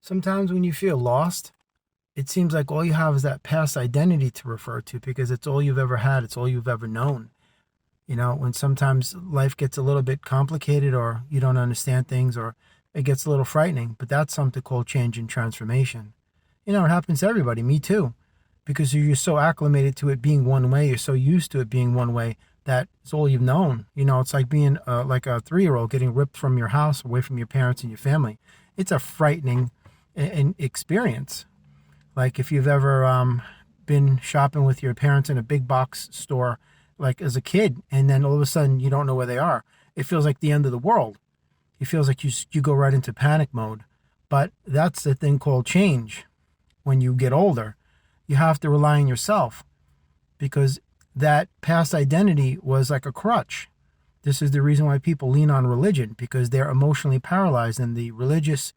Sometimes when you feel lost, it seems like all you have is that past identity to refer to because it's all you've ever had, it's all you've ever known. When sometimes life gets a little bit complicated or you don't understand things or it gets a little frightening, but that's something called change and transformation. It happens to everybody, me too, because you're so acclimated to it being one way, you're so used to it being one way that it's all you've known. It's like being like a 3-year-old getting ripped from your house, away from your parents and your family. It's a frightening experience. Like if you've ever been shopping with your parents in a big box store, like as a kid, and then all of a sudden you don't know where they are. It feels like the end of the world. It feels like you go right into panic mode. But that's the thing called change. When you get older, you have to rely on yourself because that past identity was like a crutch. This is the reason why people lean on religion, because they're emotionally paralyzed, and the religious,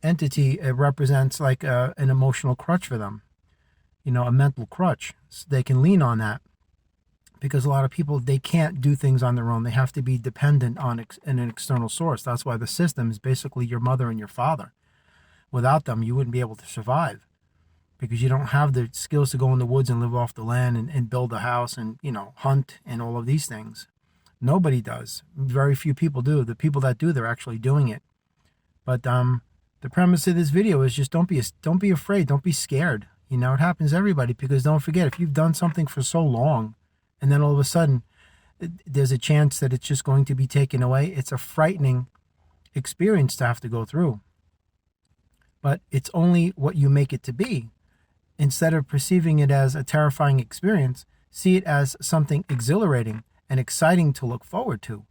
entity, it represents like an emotional crutch for them, a mental crutch. So they can lean on that because a lot of people, they can't do things on their own. They have to be dependent on an external source. That's why the system is basically your mother and your father. Without them, you wouldn't be able to survive because you don't have the skills to go in the woods and live off the land and build a house and, hunt and all of these things. Nobody does. Very few people do. The people that do, they're actually doing it. But the premise of this video is just don't be afraid. Don't be scared. It happens to everybody, because don't forget, if you've done something for so long and then all of a sudden there's a chance that it's just going to be taken away, it's a frightening experience to have to go through. But it's only what you make it to be. Instead of perceiving it as a terrifying experience, see it as something exhilarating and exciting to look forward to,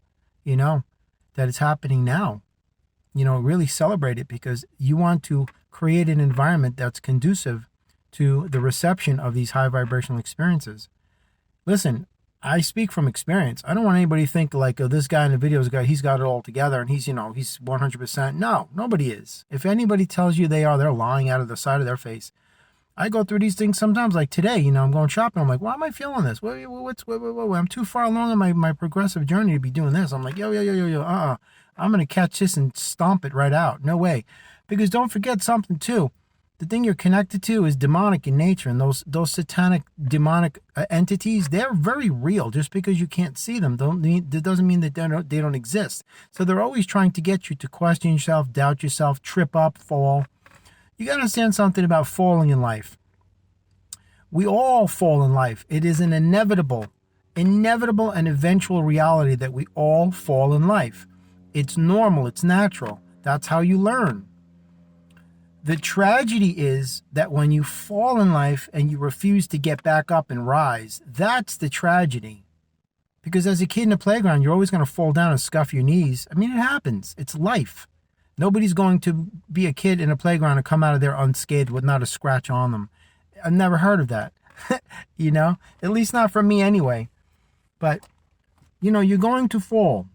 that it's happening now. Really celebrate it, because you want to create an environment that's conducive to the reception of these high vibrational experiences. Listen, I speak from experience. I don't want anybody to think like, oh, this guy in the video he's got it all together and he's 100%. No, nobody is. If anybody tells you they're lying out of the side of their face. I go through these things sometimes, like today, I'm going shopping. I'm like, why am I feeling this? I'm too far along in my progressive journey to be doing this. I'm like, yo, I'm going to catch this and stomp it right out. No way. Because don't forget something too. The thing you're connected to is demonic in nature, and those satanic demonic entities, they're very real. Just because you can't see them that doesn't mean that they don't exist. So they're always trying to get you to question yourself, doubt yourself, trip up, fall. You got to understand something about falling in life. We all fall in life. It is an inevitable and eventual reality that we all fall in life. It's normal. It's natural. That's how you learn. The tragedy is that when you fall in life and you refuse to get back up and rise, that's the tragedy. Because as a kid in the playground, you're always going to fall down and scuff your knees. I mean, it happens. It's life. Nobody's going to be a kid in a playground and come out of there unscathed with not a scratch on them. I've never heard of that. At least not from me anyway. But, you're going to fall.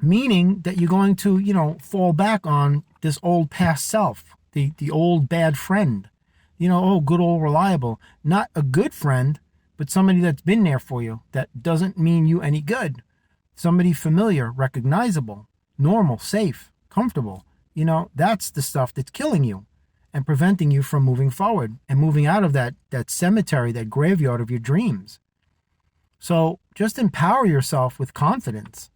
Meaning that you're going to, fall back on this old past self. The old bad friend. Good old reliable. Not a good friend, but somebody that's been there for you. That doesn't mean you any good. Somebody familiar, recognizable, normal, safe, comfortable. That's the stuff that's killing you and preventing you from moving forward and moving out of that cemetery, that graveyard of your dreams. So just empower yourself with confidence,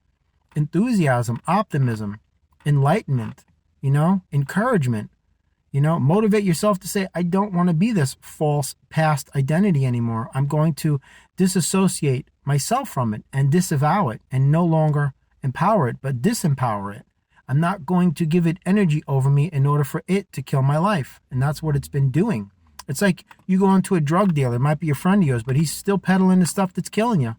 enthusiasm, optimism, enlightenment, encouragement. Motivate yourself to say, I don't want to be this false past identity anymore. I'm going to disassociate myself from it and disavow it and no longer empower it, but disempower it. I'm not going to give it energy over me in order for it to kill my life. And that's what it's been doing. It's like you go into a drug dealer. It might be a friend of yours, but he's still peddling the stuff that's killing you.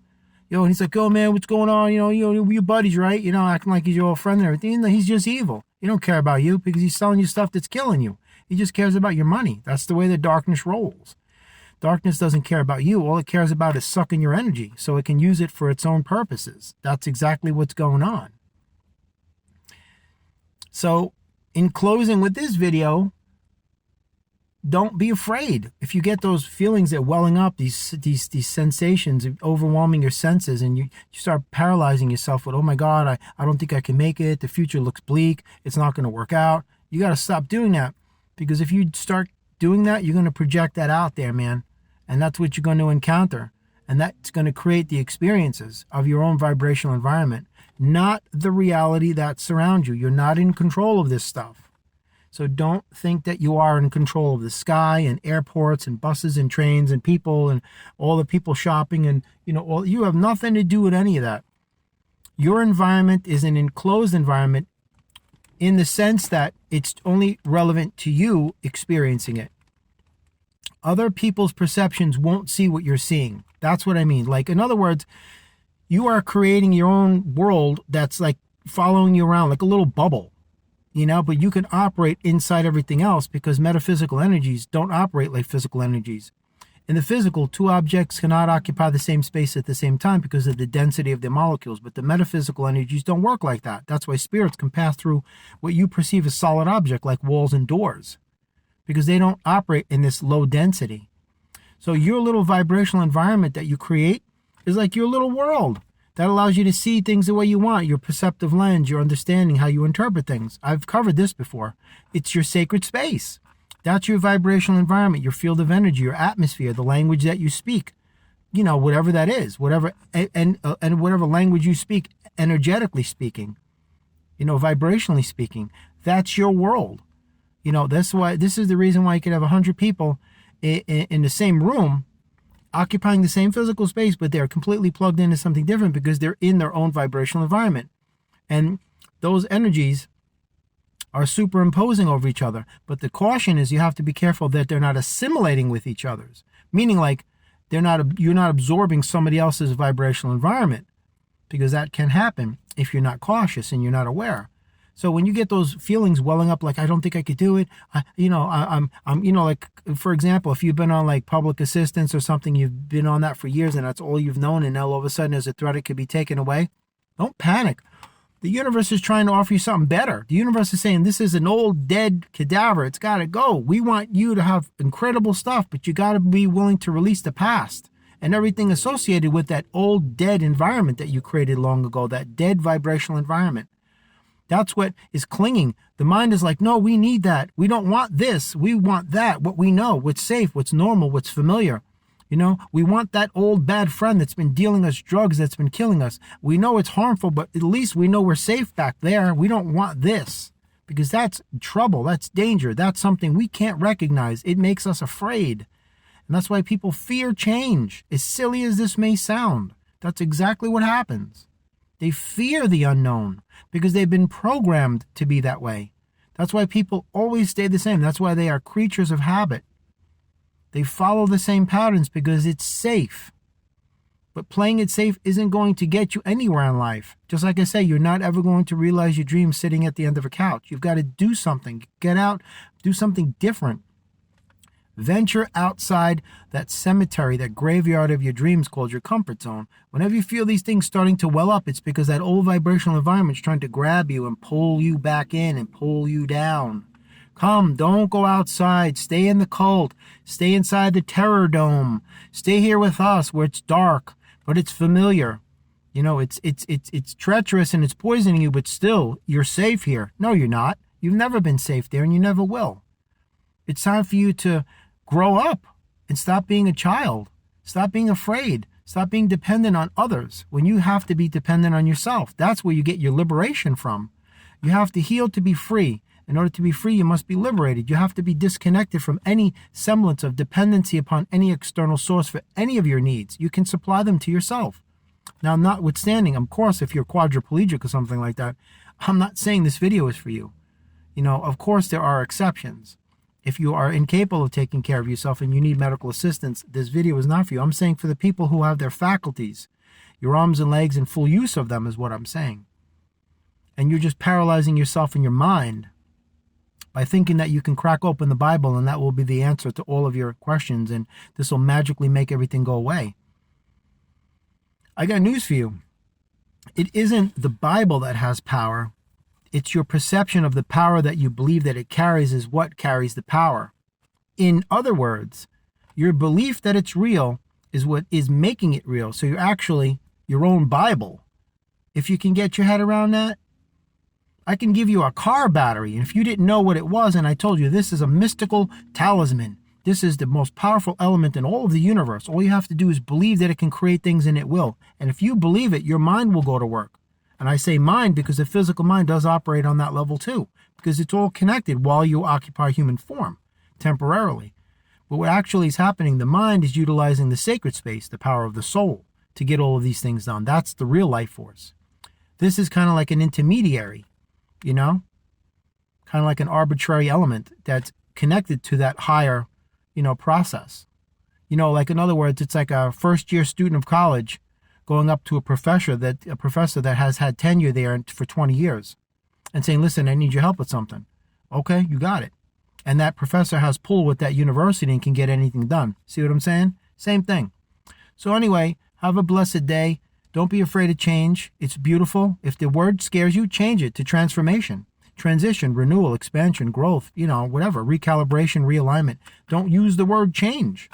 And he's like, oh, man, what's going on? We're buddies, right? Acting like he's your old friend and everything. He's just evil. He don't care about you because he's selling you stuff that's killing you. He just cares about your money. That's the way the darkness rolls. Darkness doesn't care about you. All it cares about is sucking your energy so it can use it for its own purposes. That's exactly what's going on. So in closing with this video, don't be afraid. If you get those feelings that welling up, these sensations overwhelming your senses, and you start paralyzing yourself with, oh my God, I don't think I can make it. The future looks bleak. It's not going to work out. You got to stop doing that, because if you start doing that, you're going to project that out there, man. And that's what you're going to encounter. And that's going to create the experiences of your own vibrational environment, not the reality that surrounds you. You're not in control of this stuff. So don't think that you are in control of the sky and airports and buses and trains and people and all the people shopping and, you have nothing to do with any of that. Your environment is an enclosed environment in the sense that it's only relevant to you experiencing it. Other people's perceptions won't see what you're seeing. That's what I mean. Like, in other words, you are creating your own world that's like following you around like a little bubble. But you can operate inside everything else, because metaphysical energies don't operate like physical energies. In the physical, two objects cannot occupy the same space at the same time because of the density of their molecules, but the metaphysical energies don't work like that. That's why spirits can pass through what you perceive as solid object like walls and doors, because they don't operate in this low density. So your little vibrational environment that you create is like your little world. That allows you to see things the way you want, your perceptive lens, your understanding, how you interpret things. I've covered this before. It's your sacred space. That's your vibrational environment, your field of energy, your atmosphere, the language that you speak. Whatever that is, whatever and whatever language you speak, energetically speaking, vibrationally speaking, that's your world. That's why, this is the reason why you could have 100 people in the same room, occupying the same physical space, but they're completely plugged into something different because they're in their own vibrational environment. And those energies are superimposing over each other. But the caution is you have to be careful that they're not assimilating with each other's. Meaning, like, you're not absorbing somebody else's vibrational environment, because that can happen if you're not cautious and you're not aware. So when you get those feelings welling up, like, I don't think I could do it, I'm like, for example, if you've been on like public assistance or something, you've been on that for years and that's all you've known, and now all of a sudden there's a threat it could be taken away, don't panic. The universe is trying to offer you something better. The universe is saying, this is an old dead cadaver. It's got to go. We want you to have incredible stuff, but you got to be willing to release the past and everything associated with that old dead environment that you created long ago, that dead vibrational environment. That's what is clinging. The mind is like, no, we need that. We don't want this. We want that. What we know, what's safe, what's normal, what's familiar. We want that old bad friend that's been dealing us drugs, that's been killing us. We know it's harmful, but at least we know we're safe back there. We don't want this, because that's trouble. That's danger. That's something we can't recognize. It makes us afraid. And that's why people fear change. As silly as this may sound, that's exactly what happens. They fear the unknown because they've been programmed to be that way. That's why people always stay the same. That's why they are creatures of habit. They follow the same patterns because it's safe. But playing it safe isn't going to get you anywhere in life. Just like I say, you're not ever going to realize your dreams sitting at the end of a couch. You've got to do something. Get out, do something different. Venture outside that cemetery, that graveyard of your dreams called your comfort zone. Whenever you feel these things starting to well up, it's because that old vibrational environment is trying to grab you and pull you back in and pull you down. Come, don't go outside. Stay in the cult. Stay inside the terror dome. Stay here with us where it's dark, but it's familiar. It's treacherous and it's poisoning you, but still, you're safe here. No, you're not. You've never been safe there and you never will. It's time for you to grow up and stop being a child. Stop being afraid. Stop being dependent on others when you have to be dependent on yourself. That's where you get your liberation from. You have to heal to be free. In order to be free, you must be liberated. You have to be disconnected from any semblance of dependency upon any external source for any of your needs. You can supply them to yourself. Now, notwithstanding, of course, if you're quadriplegic or something like that, I'm not saying this video is for you. Of course, there are exceptions. If you are incapable of taking care of yourself and you need medical assistance, this video is not for you. I'm saying for the people who have their faculties, your arms and legs in full use of them is what I'm saying. And you're just paralyzing yourself in your mind by thinking that you can crack open the Bible and that will be the answer to all of your questions and this will magically make everything go away. I got news for you. It isn't the Bible that has power. It's your perception of the power that you believe that it carries is what carries the power. In other words, your belief that it's real is what is making it real. So you're actually your own Bible. If you can get your head around that, I can give you a car battery. And if you didn't know what it was, and I told you this is a mystical talisman, this is the most powerful element in all of the universe. All you have to do is believe that it can create things, and it will. And if you believe it, your mind will go to work. And I say mind because the physical mind does operate on that level too, because it's all connected while you occupy human form temporarily. But what actually is happening, the mind is utilizing the sacred space, the power of the soul, to get all of these things done. That's the real life force. This is kind of like an intermediary, you know, kind of like an arbitrary element that's connected to that higher, process. Like in other words, it's like a first year student of college going up to a professor that has had tenure there for 20 years and saying, listen, I need your help with something. Okay, you got it. And that professor has pull with that university and can get anything done. See what I'm saying? Same thing. So anyway, have a blessed day. Don't be afraid of change. It's beautiful. If the word scares you, change it to transformation, transition, renewal, expansion, growth, whatever, recalibration, realignment. Don't use the word change.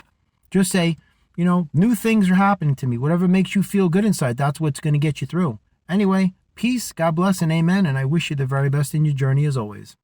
Just say, new things are happening to me. Whatever makes you feel good inside, that's what's going to get you through. Anyway, peace, God bless, and amen. And I wish you the very best in your journey as always.